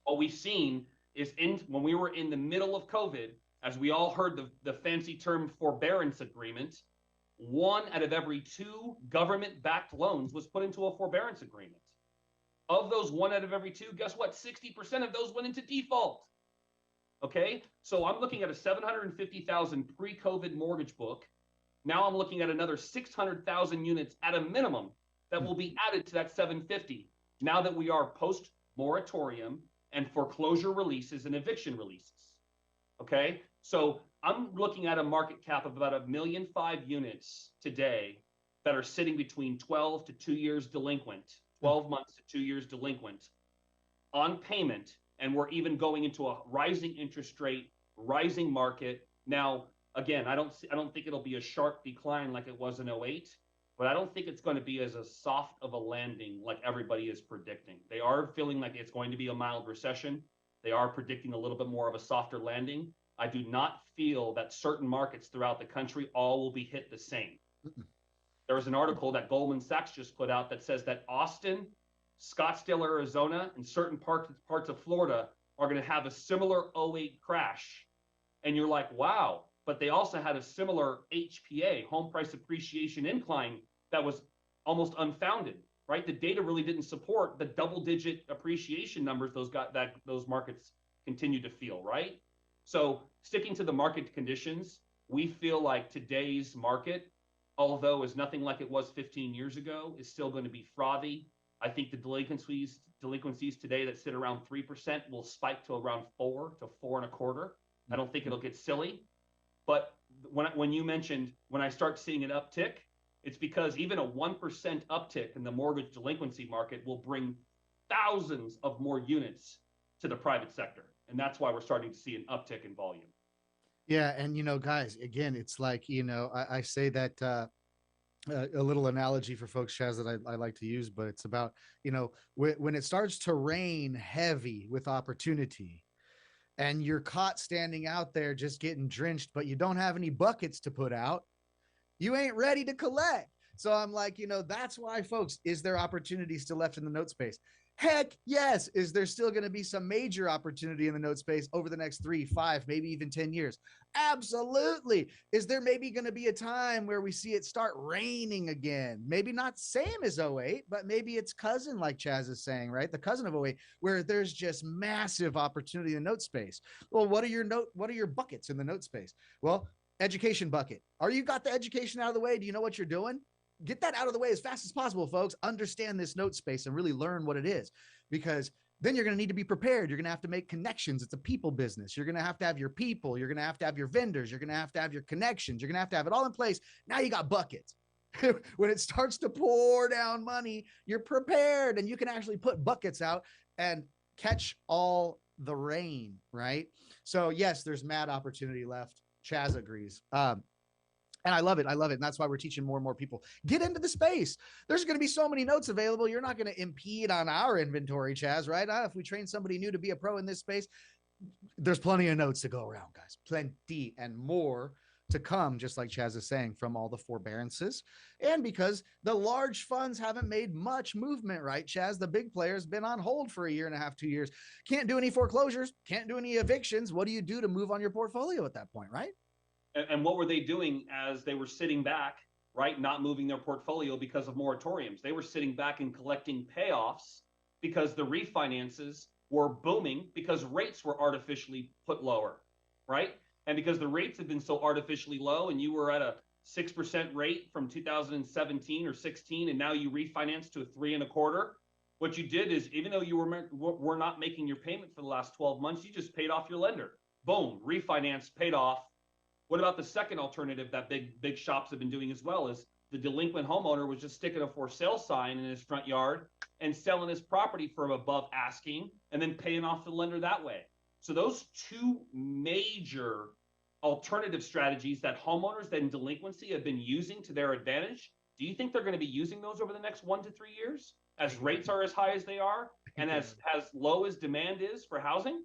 What we've seen is when we were in the middle of COVID, as we all heard the fancy term forbearance agreement, 1 out of every 2 government-backed loans was put into a forbearance agreement. Of those 1 out of every 2, guess what? 60% of those went into default. Okay, so I'm looking at a 750,000 pre-COVID mortgage book. Now I'm looking at another 600,000 units at a minimum that will be added to that 750 now that we are post-moratorium and foreclosure releases and eviction releases. Okay, so I'm looking at a market cap of about 1.5 million units today that are sitting between 12 to 2 years delinquent, 12 months to 2 years delinquent on payment. And we're even going into a rising interest rate, rising market. Now, again, I don't think it'll be a sharp decline like it was in 08, but I don't think it's going to be as a soft of a landing like everybody is predicting. They are feeling like it's going to be a mild recession. They are predicting a little bit more of a softer landing. I do not feel that certain markets throughout the country all will be hit the same. There was an article that Goldman Sachs just put out that says that Austin, Scottsdale, Arizona, and certain parts of Florida are going to have a similar 08 crash. And you're like, wow, but they also had a similar HPA, home price appreciation incline, that was almost unfounded, right? The data really didn't support the double-digit appreciation numbers those markets continue to feel, right? So sticking to the market conditions, we feel like today's market, although is nothing like it was 15 years ago, is still going to be frothy. I think the delinquencies today that sit around 3% will spike to around 4 to 4.25. I don't think it'll get silly. But when you mentioned, when I start seeing an uptick, it's because even a 1% uptick in the mortgage delinquency market will bring thousands of more units to the private sector. And that's why we're starting to see an uptick in volume. Yeah. And, guys, again, it's like, I say that a little analogy for folks, Chaz, that I like to use, but it's about, when it starts to rain heavy with opportunity and you're caught standing out there just getting drenched, but you don't have any buckets to put out, you ain't ready to collect. So I'm like, that's why, folks, is there opportunity still left in the note space? Heck yes. Is there still going to be some major opportunity in the note space over the next 3, 5, maybe even 10 years? Absolutely. Is there maybe going to be a time where we see it start raining again? Maybe not same as 08, but maybe it's cousin, like Chaz is saying, right? The cousin of 08, where there's just massive opportunity in the note space. Well, what are your buckets in the note space? Well, education bucket. Are you got the education out of the way? Do you know what you're doing? Get that out of the way as fast as possible, folks. Understand this note space and really learn what it is, because then you're going to need to be prepared. You're going to have to make connections. It's a people business. You're going to have your people. You're going to have your vendors. You're going to have your connections. You're going to have it all in place. Now you got buckets. When it starts to pour down money, you're prepared and you can actually put buckets out and catch all the rain, right? So yes, there's mad opportunity left. Chaz agrees. And I love it. And that's why we're teaching more and more people. Get into the space. There's going to be so many notes available. You're not going to impede on our inventory, Chaz, right? If we train somebody new to be a pro in this space, there's plenty of notes to go around, guys. Plenty and more to come, just like Chaz is saying, from all the forbearances. And because the large funds haven't made much movement, right, Chaz? The big players been on hold for 1.5 years, 2 years. Can't do any foreclosures. Can't do any evictions. What do you do to move on your portfolio at that point, right? And what were they doing as they were sitting back, right? Not moving their portfolio because of moratoriums. They were sitting back and collecting payoffs because the refinances were booming because rates were artificially put lower, right? And because the rates had been so artificially low and you were at a 6% rate from 2017 or 16, and now you refinance to a 3.25. What you did is, even though you were not making your payment for the last 12 months, you just paid off your lender. Boom, refinance, paid off. What about the second alternative that big shops have been doing as well, is the delinquent homeowner was just sticking a for sale sign in his front yard and selling his property for above asking and then paying off the lender that way. So those two major alternative strategies that homeowners that in delinquency have been using to their advantage, do you think they're going to be using those over the next 1 to 3 years as rates are as high as they are and as low as demand is for housing,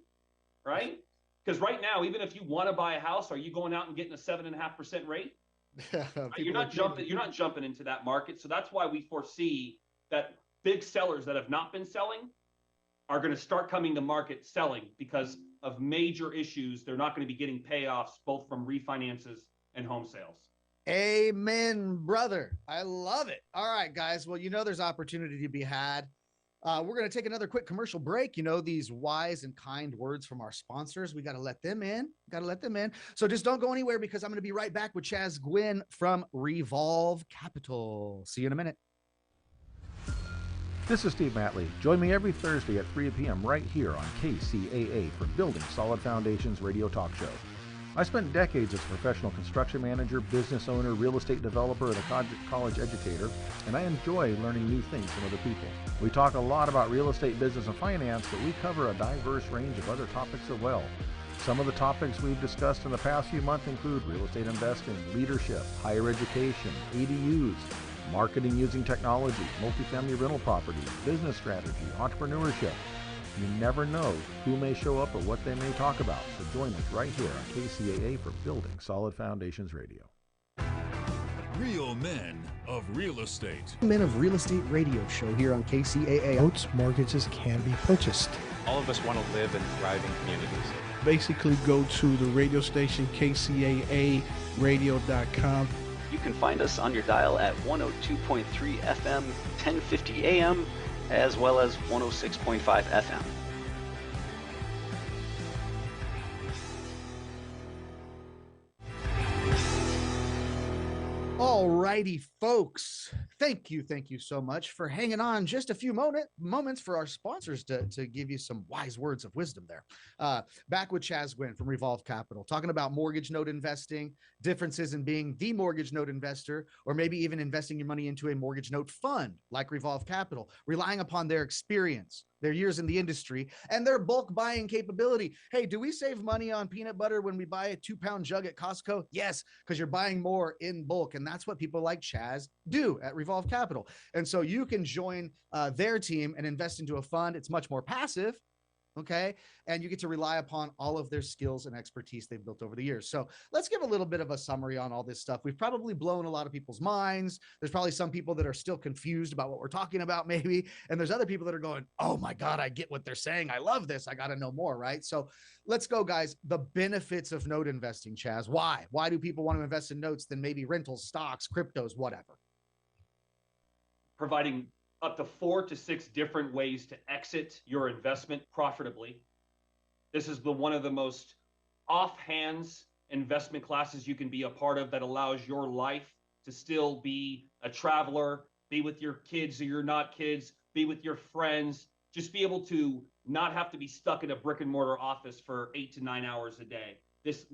right? Because right now, even if you want to buy a house, are you going out and getting a 7.5% rate? You're not jumping into that market. So that's why we foresee that big sellers that have not been selling are going to start coming to market selling because of major issues. They're not going to be getting payoffs both from refinances and home sales. Amen, brother. I love it. All right, guys. Well, there's opportunity to be had. We're going to take another quick commercial break. These wise and kind words from our sponsors, we got to let them in. So just don't go anywhere, because I'm going to be right back with Chaz Gwynn from Revolve Capital. See you in a minute. This is Steve Matley. Join me every Thursday at 3 p.m. right here on KCAA for Building Solid Foundations Radio Talk Show. I spent decades as a professional construction manager, business owner, real estate developer, and a college educator, and I enjoy learning new things from other people. We talk a lot about real estate, business, and finance, but we cover a diverse range of other topics as well. Some of the topics we've discussed in the past few months include real estate investing, leadership, higher education, ADUs, marketing using technology, multifamily rental property, business strategy, entrepreneurship. You never know who may show up or what they may talk about. So join us right here on KCAA for Building Solid Foundations Radio. Real men of real estate. Men of Real Estate Radio Show here on KCAA. Notes, mortgages can be purchased. All of us want to live in thriving communities. basically go to the radio station KCAA radio.com. You can find us on your dial at 102.3 FM, 1050 AM, as well as 106.5 FM. All righty, folks. Thank you so much for hanging on just a few moments for our sponsors to give you some wise words of wisdom there. Back with Chaz Gwynn from Revolve Capital, talking about mortgage note investing, differences in being the mortgage note investor, or maybe even investing your money into a mortgage note fund like Revolve Capital, relying upon their experience, their years in the industry, and their bulk buying capability. Hey, do we save money on peanut butter when we buy a 2-pound jug at Costco? Yes, because you're buying more in bulk. And that's what people like Chaz do at Revolve Capital. And so you can join their team and invest into a fund. It's much more passive. Okay. And you get to rely upon all of their skills and expertise they've built over the years. So let's give a little bit of a summary on all this stuff. We've probably blown a lot of people's minds. There's probably some people that are still confused about what we're talking about, maybe. And there's other people that are going, oh my God, I get what they're saying. I love this. I got to know more. Right. So let's go, guys. The benefits of note investing, Chaz. Why do people want to invest in notes than maybe rentals, stocks, cryptos, whatever? Providing up to 4 to 6 different ways to exit your investment profitably. This is one of the most off-hands investment classes you can be a part of that allows your life to still be a traveler, be with your kids or you're not kids, be with your friends, just be able to not have to be stuck in a brick and mortar office for 8 to 9 hours a day. This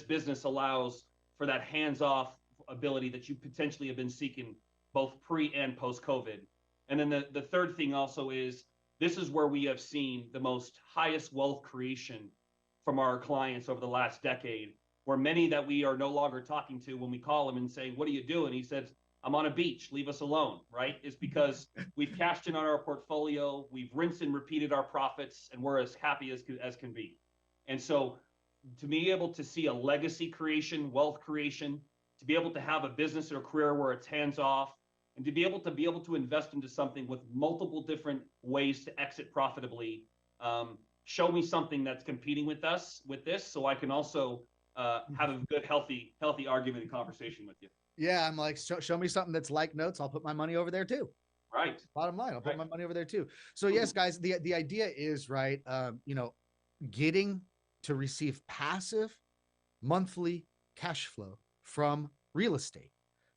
business allows for that hands-off ability that you potentially have been seeking both pre and post COVID. And then the third thing also is, this is where we have seen the most highest wealth creation from our clients over the last decade, where many that we are no longer talking to when we call him and saying, what are you doing? He says, I'm on a beach, leave us alone, right? It's because we've cashed in on our portfolio, we've rinsed and repeated our profits, and we're as happy as can be. And so to be able to see a legacy creation, wealth creation, to be able to have a business or a career where it's hands off, and to be able to invest into something with multiple different ways to exit profitably. Show me something that's competing with us with this, so I can also have a good, healthy argument and conversation with you. Yeah, I'm like, show me something that's like notes. I'll put my money over there too. Right. Bottom line, I'll put my money over there too. So yes, guys, the idea is right. Getting to receive passive monthly cash flow from real estate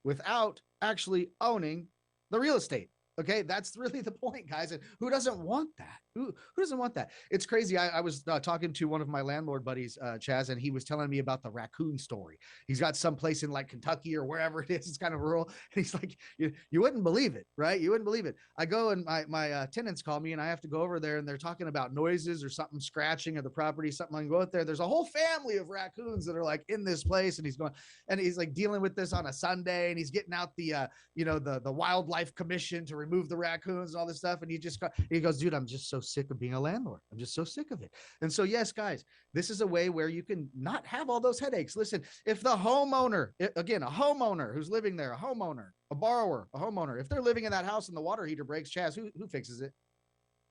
without actually owning the real estate. Okay, that's really the point, guys. And who doesn't want that? Who doesn't want that? It's crazy. I was talking to one of my landlord buddies, Chaz, and he was telling me about the raccoon story. He's got some place in like Kentucky or wherever it is. It's kind of rural. And he's like, you wouldn't believe it, right? You wouldn't believe it. I go and my tenants call me and I have to go over there and they're talking about noises or something scratching of the property, something. I can go out there. There's a whole family of raccoons that are like in this place. And he's like dealing with this on a Sunday and he's getting out the wildlife commission to remove the raccoons and all this stuff. And he goes, dude, I'm just so sick of being a landlord. I'm just so sick of it. And so, yes, guys, this is a way where you can not have all those headaches. Listen, if the homeowner, again, a homeowner who's living there, a homeowner, a borrower, a homeowner, if they're living in that house and the water heater breaks, Chaz, who fixes it?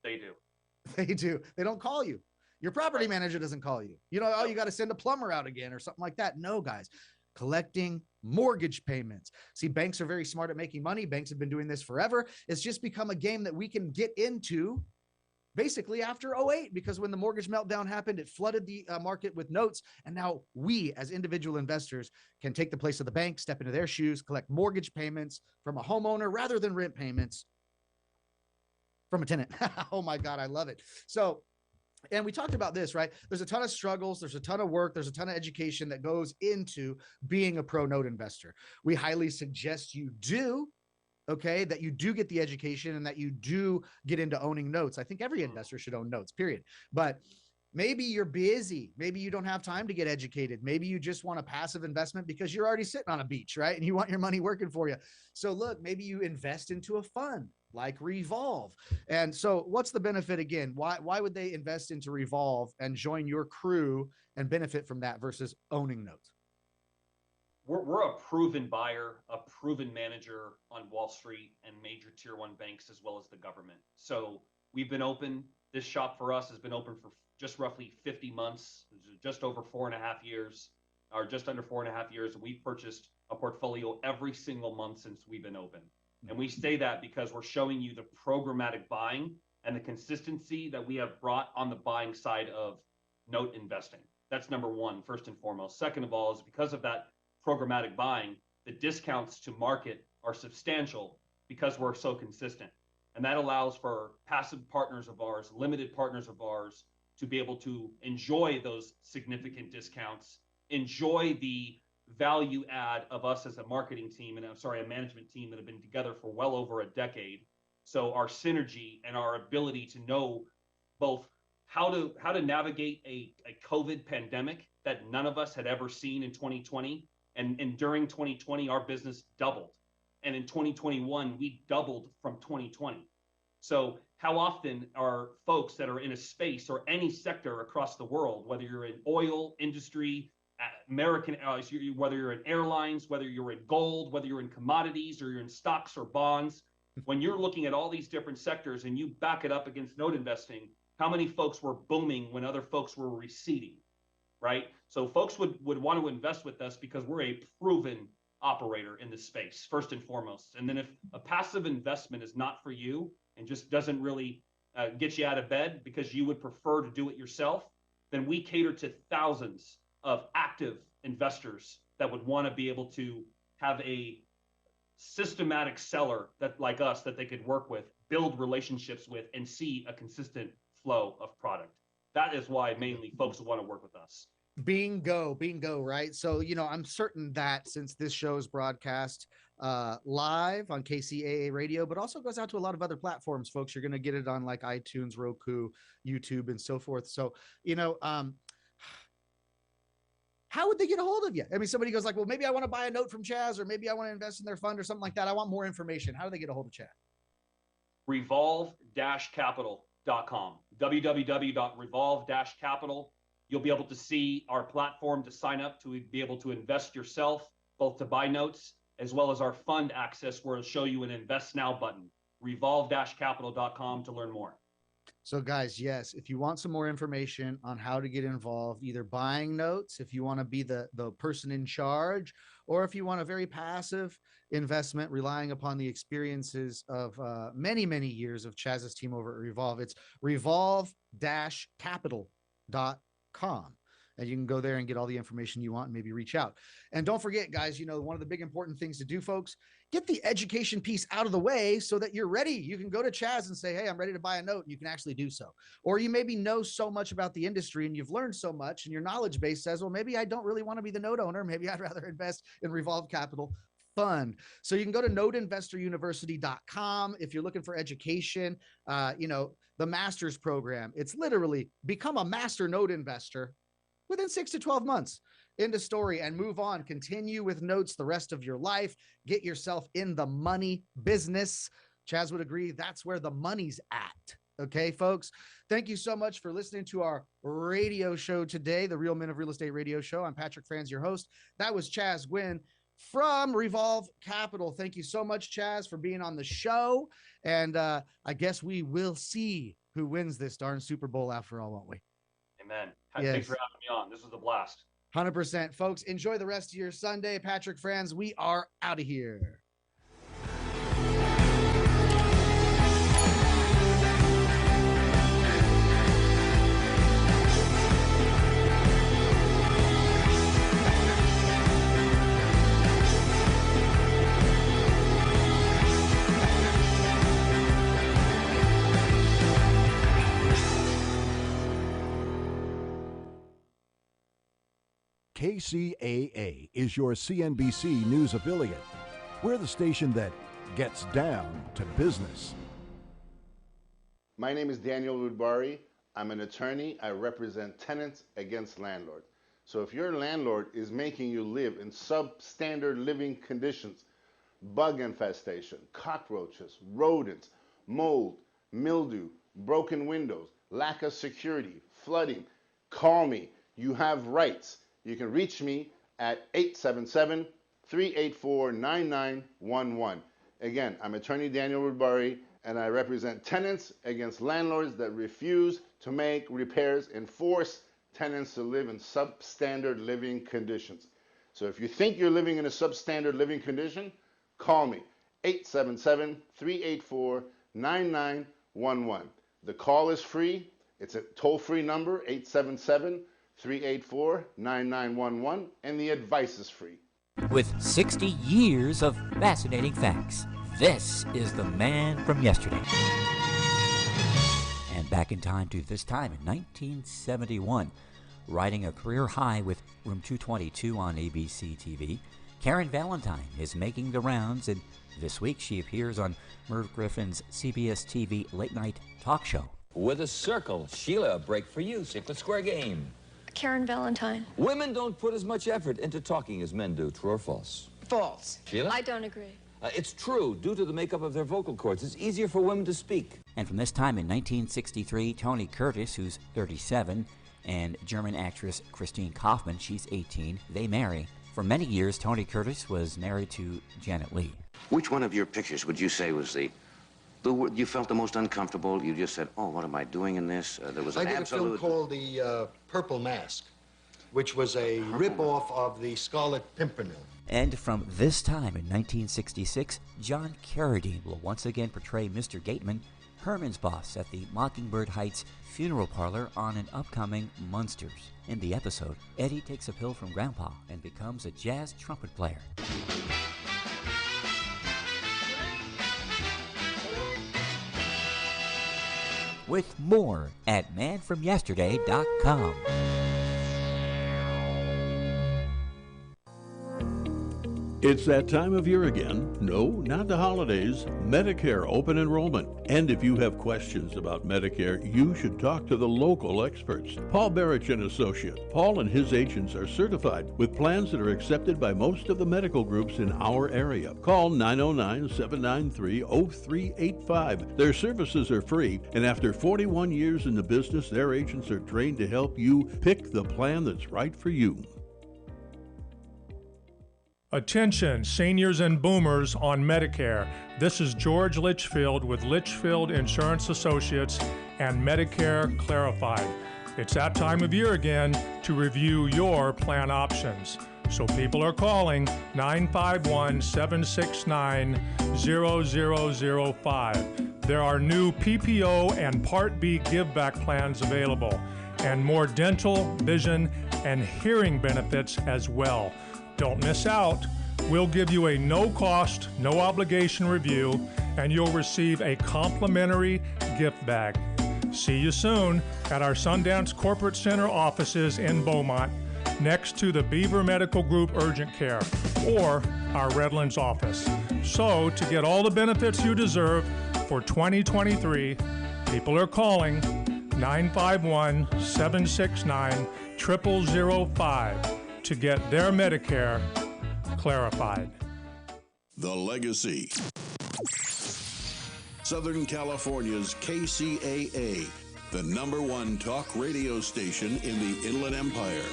They do. They do. They don't call you. Your property manager doesn't call you. You got to send a plumber out again or something like that. No, guys. Collecting mortgage payments. See, banks are very smart at making money. Banks have been doing this forever. It's just become a game that we can get into basically after 2008, because when the mortgage meltdown happened, it flooded the market with notes. And now we as individual investors can take the place of the bank, step into their shoes, collect mortgage payments from a homeowner rather than rent payments from a tenant. Oh my God, I love it. So, and we talked about this, right? There's a ton of struggles. There's a ton of work. There's a ton of education that goes into being a pro note investor. We highly suggest you do, okay, that you do get the education and that you do get into owning notes. I think every investor should own notes, period. But maybe you're busy. Maybe you don't have time to get educated. Maybe you just want a passive investment because you're already sitting on a beach, right? And you want your money working for you. So look, maybe you invest into a fund like Revolve. And so what's the benefit again? Why would they invest into Revolve and join your crew and benefit from that versus owning notes? We're a proven buyer, a proven manager on Wall Street and major tier 1 banks, as well as the government. So we've been open This shop for us has been open for just roughly 50 months, just over 4.5 years, or just under 4.5 years. And we've purchased a portfolio every single month since we've been open. And we say that because we're showing you the programmatic buying and the consistency that we have brought on the buying side of note investing. That's number one, first and foremost. Second of all, is because of that programmatic buying, the discounts to market are substantial because we're so consistent. And that allows for passive partners of ours, limited partners of ours, to be able to enjoy those significant discounts, enjoy the value add of us as a marketing team, and a management team that have been together for well over a decade. So our synergy and our ability to know both how to navigate a COVID pandemic that none of us had ever seen in 2020. And during 2020, our business doubled. And in 2021, we doubled from 2020. So how often are folks that are in a space or any sector across the world, whether you're in oil industry, whether you're in airlines, whether you're in gold, whether you're in commodities, or you're in stocks or bonds, when you're looking at all these different sectors and you back it up against note investing, how many folks were booming when other folks were receding, right? So folks would want to invest with us because we're a proven operator in this space, first and foremost. And then if a passive investment is not for you and just doesn't really get you out of bed because you would prefer to do it yourself, then we cater to thousands of active investors that would want to be able to have a systematic seller that, like us, that they could work with, build relationships with, and see a consistent flow of product. That is why mainly folks want to work with us. Bingo, right? So, I'm certain that since this show is broadcast live on KCAA radio, but also goes out to a lot of other platforms, folks, you're going to get it on like iTunes, Roku, YouTube, and so forth. So, how would they get a hold of you? I mean, somebody goes like, well, maybe I want to buy a note from Chaz, or maybe I want to invest in their fund or something like that. I want more information. How do they get a hold of Chaz? Revolve-capital.com, www.revolve-capital. You'll be able to see our platform to sign up to be able to invest yourself, both to buy notes, as well as our fund access, where it'll show you an Invest Now button, revolve-capital.com to learn more. So guys, yes, if you want some more information on how to get involved, either buying notes, if you want to be the person in charge, or if you want a very passive investment relying upon the experiences of many, many years of Chaz's team over at Revolve, it's revolve-capital.com. And you can go there and get all the information you want and maybe reach out. And don't forget, guys, one of the big important things to do, folks, get the education piece out of the way so that you're ready. You can go to Chaz and say, hey, I'm ready to buy a note, and you can actually do so. Or you maybe know so much about the industry and you've learned so much and your knowledge base says, well, maybe I don't really want to be the note owner. Maybe I'd rather invest in Revolve Capital Fund. So you can go to noteinvestoruniversity.com if you're looking for education. The master's program, it's literally become a master note investor within 6 to 12 months. End of story, and move on. Continue with notes the rest of your life. Get yourself in the money business. Chaz would agree that's where the money's at. Okay, folks, thank you so much for listening to our radio show today, the Real Men of Real Estate radio show. I'm Patrick Franz, your host. That was Chaz Gwynn from Revolve Capital. Thank you so much, Chaz, for being on the show. And I guess we will see who wins this darn Super Bowl after all, won't we? Amen. Yes. Thanks for having me on. This was a blast. 100%. Folks, enjoy the rest of your Sunday. Patrick Franz, we are out of here. KCAA is your CNBC News affiliate. We're the station that gets down to business. My name is Daniel Rudbari. I'm an attorney. I represent tenants against landlords. So if your landlord is making you live in substandard living conditions, bug infestation, cockroaches, rodents, mold, mildew, broken windows, lack of security, flooding, call me. You have rights. You can reach me at 877-384-9911. Again, I'm attorney Daniel Rudbari, and I represent tenants against landlords that refuse to make repairs and force tenants to live in substandard living conditions. So if you think you're living in a substandard living condition, call me, 877-384-9911. The call is free. It's a toll-free number, 877-384-9911, and the advice is free. With 60 years of fascinating facts, this is the man from yesterday. And back in time to this time in 1971, riding a career high with Room 222 on ABC TV, Karen Valentine is making the rounds, and this week she appears on Merv Griffin's CBS TV late-night talk show. With a circle, Sheila, a break for you. Secret square game. Karen Valentine. Women don't put as much effort into talking as men do. True or false? False. Sheila? I don't agree. It's true. Due to the makeup of their vocal cords, it's easier for women to speak. And from this time in 1963, Tony Curtis, who's 37, and German actress Christine Kaufman, she's 18, they marry. For many years, Tony Curtis was married to Janet Leigh. Which one of your pictures would you say was the you felt the most uncomfortable? You just said, oh, what am I doing in this? There was an absolute... I did a film called The Purple Mask, which was a rip-off of The Scarlet Pimpernel. And from this time in 1966, John Carradine will once again portray Mr. Gateman, Herman's boss at the Mockingbird Heights funeral parlor on an upcoming Munsters. In the episode, Eddie takes a pill from Grandpa and becomes a jazz trumpet player. With more at manfromyesterday.com. It's that time of year again. No, not the holidays. Medicare open enrollment. And if you have questions about Medicare, you should talk to the local experts. Paul Barrich and Associates. Paul and his agents are certified with plans that are accepted by most of the medical groups in our area. Call 909-793-0385. Their services are free, and after 41 years in the business, their agents are trained to help you pick the plan that's right for you. Attention, seniors and boomers on Medicare. This is George Litchfield with Litchfield Insurance Associates and Medicare Clarified. It's that time of year again to review your plan options. So people are calling 951-769-0005. There are new PPO and Part B give-back plans available, and more dental, vision, and hearing benefits as well. Don't miss out. We'll give you a no-cost, no-obligation review, and you'll receive a complimentary gift bag. See you soon at our Sundance Corporate Center offices in Beaumont, next to the Beaver Medical Group Urgent Care, or our Redlands office. So, to get all the benefits you deserve for 2023, people are calling 951-769-0005. to get their Medicare clarified. The Legacy. Southern California's KCAA, the #1 talk radio station in the Inland Empire.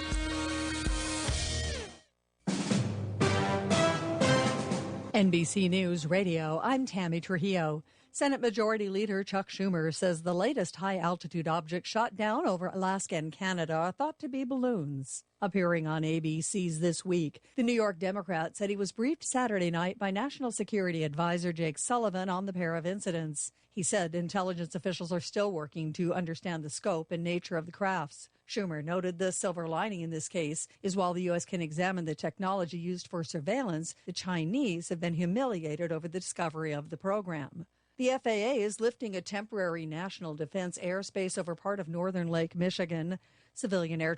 NBC News Radio, I'm Tammy Trujillo. Senate Majority Leader Chuck Schumer says the latest high-altitude objects shot down over Alaska and Canada are thought to be balloons. Appearing on ABC's This Week, the New York Democrat said he was briefed Saturday night by National Security Advisor Jake Sullivan on the pair of incidents. He said intelligence officials are still working to understand the scope and nature of the crafts. Schumer noted the silver lining in this case is while the U.S. can examine the technology used for surveillance, the Chinese have been humiliated over the discovery of the program. The FAA is lifting a temporary national defense airspace over part of northern Lake Michigan. Civilian air